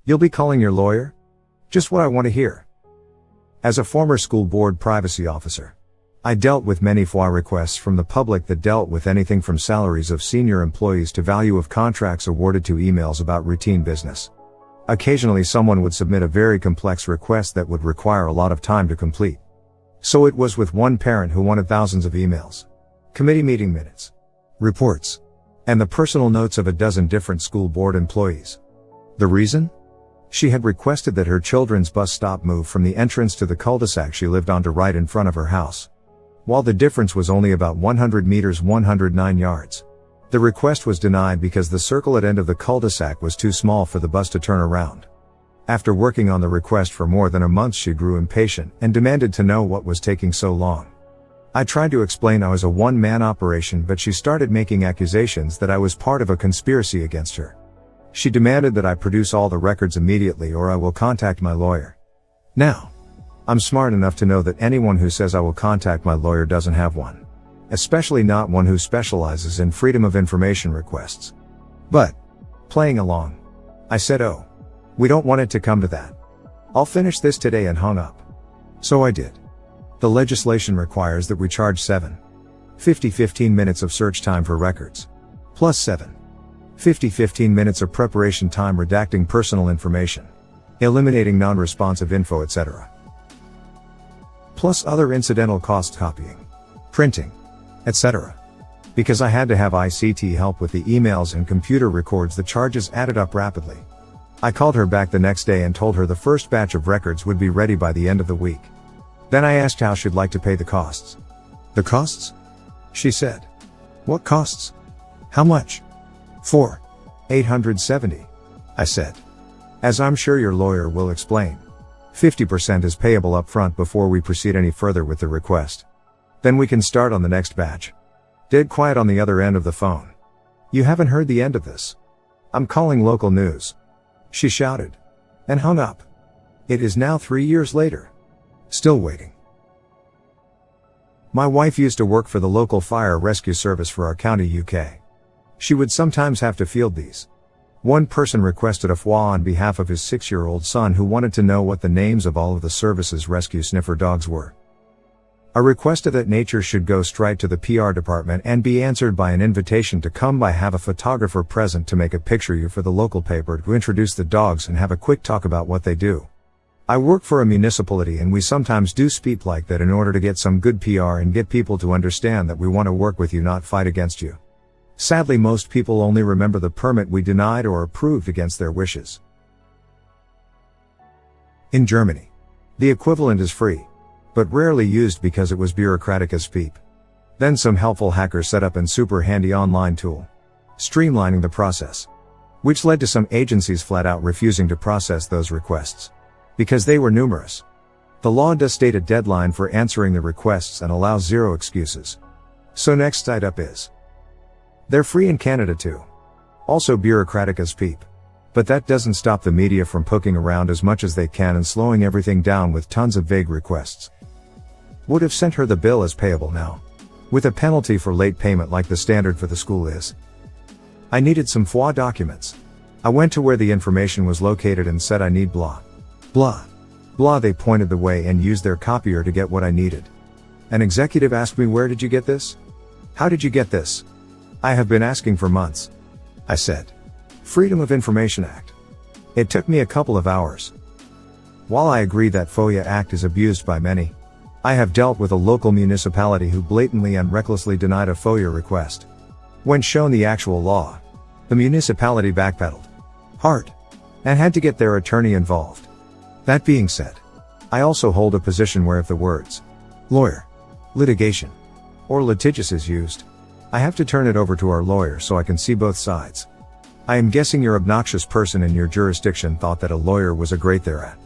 You'll be calling your lawyer? Just what I want to hear. As a former school board privacy officer, I dealt with many FOIA requests from the public that dealt with anything from salaries of senior employees to value of contracts awarded to emails about routine business. Occasionally someone would submit a very complex request that would require a lot of time to complete. So it was with one parent who wanted thousands of emails, committee meeting minutes, reports, and the personal notes of a dozen different school board employees. The reason? She had requested that her children's bus stop move from the entrance to the cul-de-sac she lived on to right in front of her house. While the difference was only about 100 meters 109 yards. The request was denied because the circle at end of the cul-de-sac was too small for the bus to turn around. After working on the request for more than a month, she grew impatient and demanded to know what was taking so long. I tried to explain I was a one-man operation, but she started making accusations that I was part of a conspiracy against her. She demanded that I produce all the records immediately or I will contact my lawyer. Now, I'm smart enough to know that anyone who says I will contact my lawyer doesn't have one. Especially not one who specializes in freedom of information requests. But, playing along, I said, "Oh, we don't want it to come to that. I'll finish this today," and hung up. So I did. The legislation requires that we charge 7.50 minutes of search time for records, plus 7.50 minutes of preparation time redacting personal information, eliminating non-responsive info, etc. Plus other incidental costs, copying, printing, etc. Because I had to have ICT help with the emails and computer records, the charges added up rapidly. I called her back the next day and told her the first batch of records would be ready by the end of the week. Then I asked how she'd like to pay the costs. "The costs?" she said. "What costs? How much?" "For $870, I said. "As I'm sure your lawyer will explain, 50% is payable up front before we proceed any further with the request. Then we can start on the next batch." Dead quiet on the other end of the phone. "You haven't heard the end of this. I'm calling local news," she shouted, and hung up. It is now 3 years later. Still waiting. My wife used to work for the local fire rescue service for our county, UK. She would sometimes have to field these. One person requested a FOIA on behalf of his 6-year-old son who wanted to know what the names of all of the service's rescue sniffer dogs were. A request of that nature should go straight to the PR department and be answered by an invitation to come by, have a photographer present to make a picture you for the local paper, to introduce the dogs and have a quick talk about what they do. I work for a municipality and we sometimes do speak like that in order to get some good PR and get people to understand that we want to work with you, not fight against you. Sadly, most people only remember the permit we denied or approved against their wishes. In Germany, the equivalent is free, but rarely used because it was bureaucratic as peep. Then some helpful hackers set up an super handy online tool, streamlining the process, which led to some agencies flat out refusing to process those requests, because they were numerous. The law does state a deadline for answering the requests and allows 0 excuses. So next site up is. They're free in Canada too. Also bureaucratic as peep. But that doesn't stop the media from poking around as much as they can and slowing everything down with tons of vague requests. Would have sent her the bill as payable now, with a penalty for late payment like the standard for the school is. I needed some FOIA documents. I went to where the information was located and said I need blah, blah, blah. They pointed the way and used their copier to get what I needed. An executive asked me, "Where did you get this? How did you get this?" "I have been asking for months," I said. Freedom of Information Act. It took me a couple of hours. While I agree that FOIA Act is abused by many, I have dealt with a local municipality who blatantly and recklessly denied a FOIA request. When shown the actual law, the municipality backpedaled hard and had to get their attorney involved. That being said, I also hold a position where if the words lawyer, litigation, or litigious is used, I have to turn it over to our lawyer so I can see both sides. I am guessing your obnoxious person in your jurisdiction thought that a lawyer was a great thereat.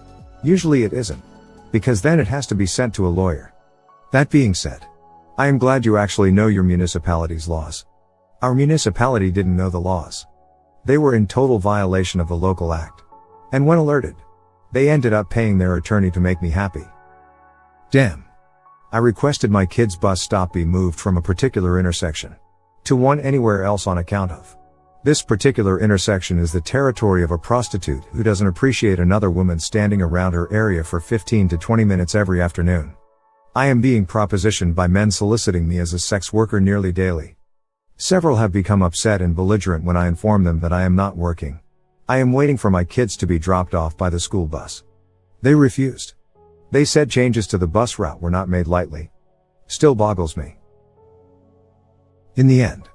Usually it isn't, because then it has to be sent to a lawyer. That being said, I am glad you actually know your municipality's laws. Our municipality didn't know the laws. They were in total violation of the local act. And when alerted, they ended up paying their attorney to make me happy. Damn. I requested my kid's bus stop be moved from a particular intersection to one anywhere else on account of This particular intersection is the territory of a prostitute who doesn't appreciate another woman standing around her area for 15 to 20 minutes every afternoon. I am being propositioned by men soliciting me as a sex worker nearly daily. Several have become upset and belligerent when I inform them that I am not working. I am waiting for my kids to be dropped off by the school bus. They refused. They said changes to the bus route were not made lightly. Still boggles me. In the end,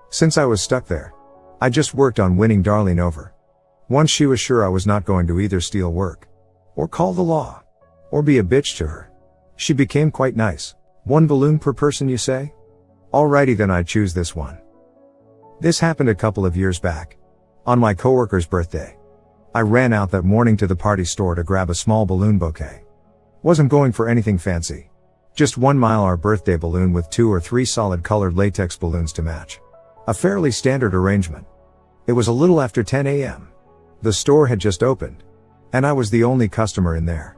since I was stuck there, I just worked on winning Darlene over. Once she was sure I was not going to either steal work, or call the law, or be a bitch to her, she became quite nice. One balloon per person, you say? Alrighty then, I choose this one. This happened a couple of years back. On my coworker's birthday, I ran out that morning to the party store to grab a small balloon bouquet. Wasn't going for anything fancy. Just 1 mylar birthday balloon with 2 or 3 solid colored latex balloons to match. A fairly standard arrangement. It was a little after 10 a.m. The store had just opened, and I was the only customer in there.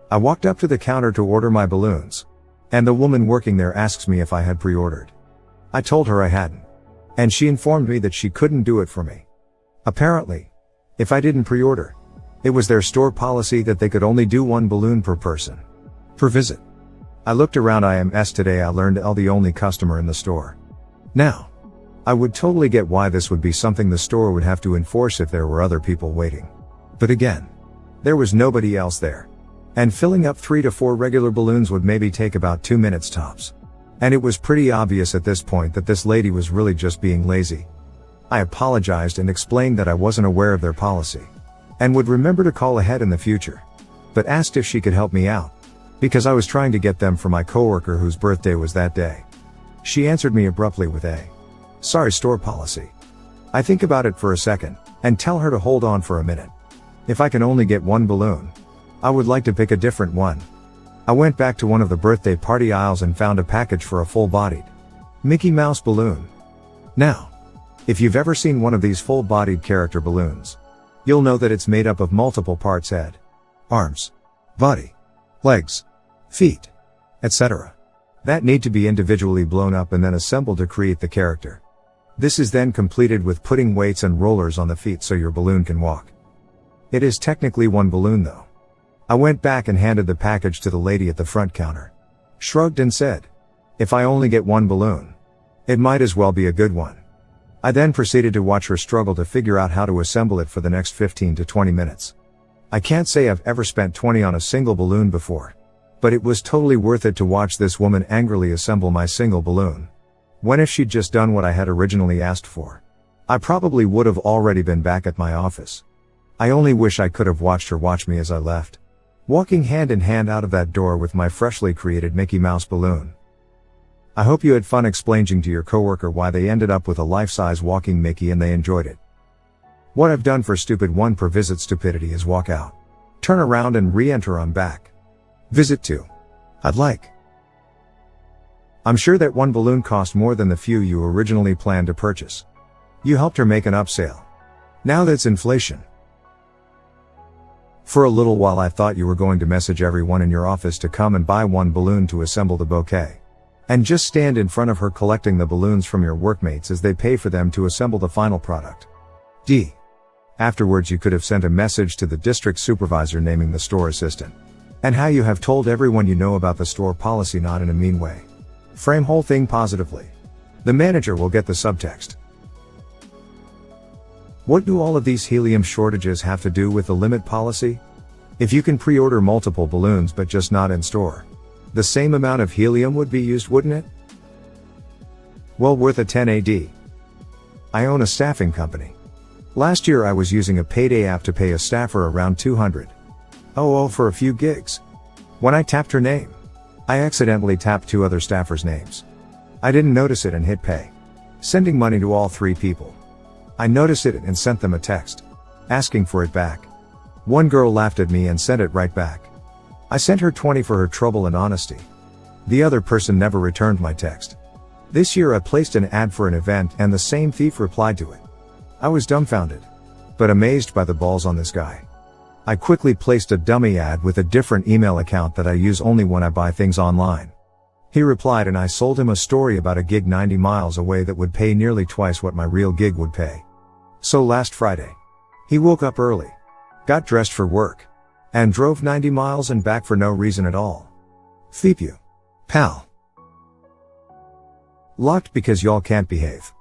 I walked up to the counter to order my balloons, and the woman working there asks me if I had pre-ordered. I told her I hadn't, and she informed me that she couldn't do it for me. Apparently, if I didn't pre-order, it was their store policy that they could only do 1 balloon per person, per visit. I looked around IMS today. I learned I'm the only customer in the store. Now, I would totally get why this would be something the store would have to enforce if there were other people waiting. But again, there was nobody else there. And filling up 3 to 4 regular balloons would maybe take about 2 minutes tops. And it was pretty obvious at this point that this lady was really just being lazy. I apologized and explained that I wasn't aware of their policy, and would remember to call ahead in the future, but asked if she could help me out, because I was trying to get them for my coworker whose birthday was that day. She answered me abruptly with a, "Sorry, store policy." I think about it for a second, and tell her to hold on for a minute. If I can only get 1 balloon, I would like to pick a different one. I went back to one of the birthday party aisles and found a package for a full-bodied Mickey Mouse balloon. Now, if you've ever seen one of these full-bodied character balloons, you'll know that it's made up of multiple parts: head, arms, body, legs, feet, etc. that need to be individually blown up and then assembled to create the character. This is then completed with putting weights and rollers on the feet so your balloon can walk. It is technically 1 balloon though. I went back and handed the package to the lady at the front counter, shrugged and said, "If I only get 1 balloon, it might as well be a good one." I then proceeded to watch her struggle to figure out how to assemble it for the next 15 to 20 minutes. I can't say I've ever spent 20 on a single balloon before, but it was totally worth it to watch this woman angrily assemble my single balloon. When if she'd just done what I had originally asked for, I probably would have already been back at my office. I only wish I could have watched her watch me as I left, walking hand in hand out of that door with my freshly created Mickey Mouse balloon. I hope you had fun explaining to your coworker why they ended up with a life-size walking Mickey and they enjoyed it. What I've done for stupid 1 per visit stupidity is walk out, turn around and re-enter on back. Visit 2. I'd like. I'm sure that 1 balloon cost more than the few you originally planned to purchase. You helped her make an upsale. Now that's inflation. For a little while I thought you were going to message everyone in your office to come and buy 1 balloon to assemble the bouquet, and just stand in front of her collecting the balloons from your workmates as they pay for them to assemble the final product. Afterwards you could have sent a message to the district supervisor naming the store assistant, and how you have told everyone you know about the store policy, not in a mean way. Frame whole thing positively. The manager will get the subtext. What do all of these helium shortages have to do with the limit policy? If you can pre-order multiple balloons but just not in store, the same amount of helium would be used, wouldn't it? Well worth a 10 AD. I own a staffing company. Last year I was using a Payday app to pay a staffer around $200 for a few gigs. When I tapped her name, I accidentally tapped 2 other staffers' names. I didn't notice it and hit pay, sending money to all 3 people. I noticed it and sent them a text, asking for it back. One girl laughed at me and sent it right back. I sent her 20 for her trouble and honesty. The other person never returned my text. This year I placed an ad for an event and the same thief replied to it. I was dumbfounded, but amazed by the balls on this guy. I quickly placed a dummy ad with a different email account that I use only when I buy things online. He replied and I sold him a story about a gig 90 miles away that would pay nearly twice what my real gig would pay. So last Friday, he woke up early, got dressed for work, and drove 90 miles and back for no reason at all. Thief you, pal. Locked because y'all can't behave.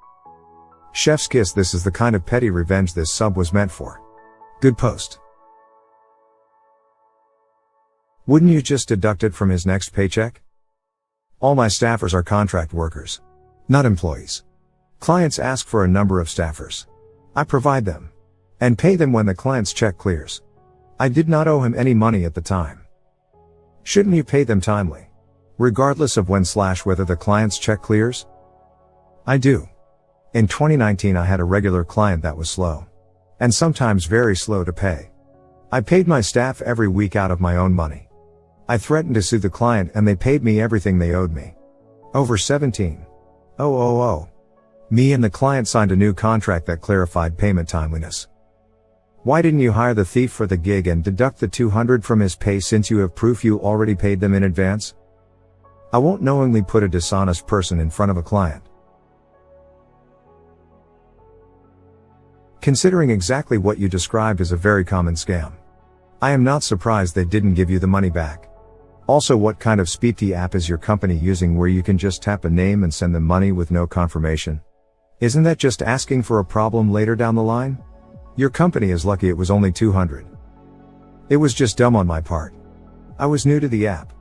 Chef's kiss. This is the kind of petty revenge this sub was meant for. Good post. Wouldn't you just deduct it from his next paycheck? All my staffers are contract workers, not employees. Clients ask for a number of staffers. I provide them and pay them when the client's check clears. I did not owe him any money at the time. Shouldn't you pay them timely, regardless of when/whether the client's check clears? I do. In 2019 I had a regular client that was slow, and sometimes very slow to pay. I paid my staff every week out of my own money. I threatened to sue the client and they paid me everything they owed me. Over $17,000. Me and the client signed a new contract that clarified payment timeliness. Why didn't you hire the thief for the gig and deduct the $200 from his pay since you have proof you already paid them in advance? I won't knowingly put a dishonest person in front of a client. Considering exactly what you described as a very common scam, I am not surprised they didn't give you the money back. Also, what kind of SpeedT app is your company using where you can just tap a name and send them money with no confirmation? Isn't that just asking for a problem later down the line? Your company is lucky it was only $200. It was just dumb on my part. I was new to the app.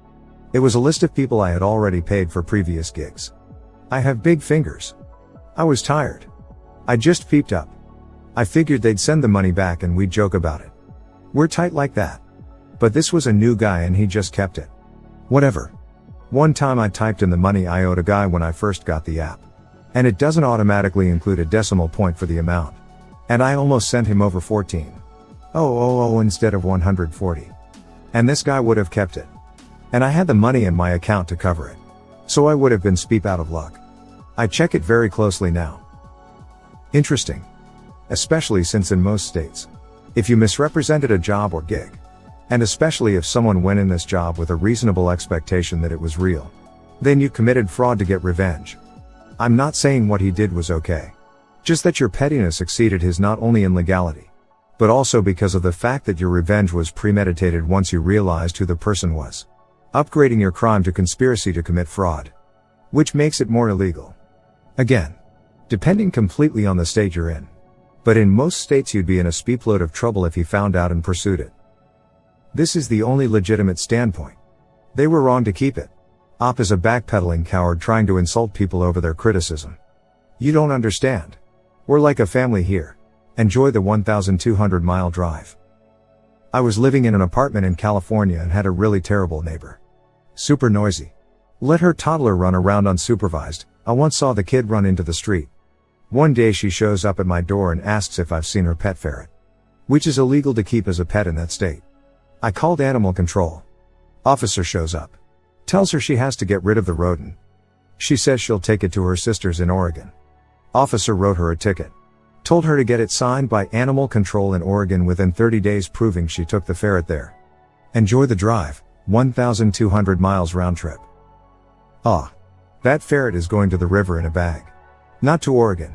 It was a list of people I had already paid for previous gigs. I have big fingers. I was tired. I just peeped up. I figured they'd send the money back and we'd joke about it. We're tight like that. But this was a new guy and he just kept it. Whatever. One time I typed in the money I owed a guy when I first got the app, and it doesn't automatically include a decimal point for the amount. And I almost sent him over 14,000 instead of 140. And this guy would have kept it. And I had the money in my account to cover it. So I would have been speep out of luck. I check it very closely now. Interesting. Especially since in most states, if you misrepresented a job or gig, and especially if someone went in this job with a reasonable expectation that it was real, then you committed fraud to get revenge. I'm not saying what he did was okay. Just that your pettiness exceeded his not only in legality, but also because of the fact that your revenge was premeditated once you realized who the person was, upgrading your crime to conspiracy to commit fraud, which makes it more illegal. Again, depending completely on the state you're in. But in most states you'd be in a speepload of trouble if he found out and pursued it. This is the only legitimate standpoint. They were wrong to keep it. Op is a backpedaling coward trying to insult people over their criticism. You don't understand. We're like a family here. Enjoy the 1,200-mile drive. I was living in an apartment in California and had a really terrible neighbor. Super noisy. Let her toddler run around unsupervised. I once saw the kid run into the street. One day she shows up at my door and asks if I've seen her pet ferret, which is illegal to keep as a pet in that state. I called animal control. Officer shows up. Tells her she has to get rid of the rodent. She says she'll take it to her sister's in Oregon. Officer wrote her a ticket. Told her to get it signed by animal control in Oregon within 30 days proving she took the ferret there. Enjoy the drive, 1,200 miles round trip. That ferret is going to the river in a bag. Not to Oregon.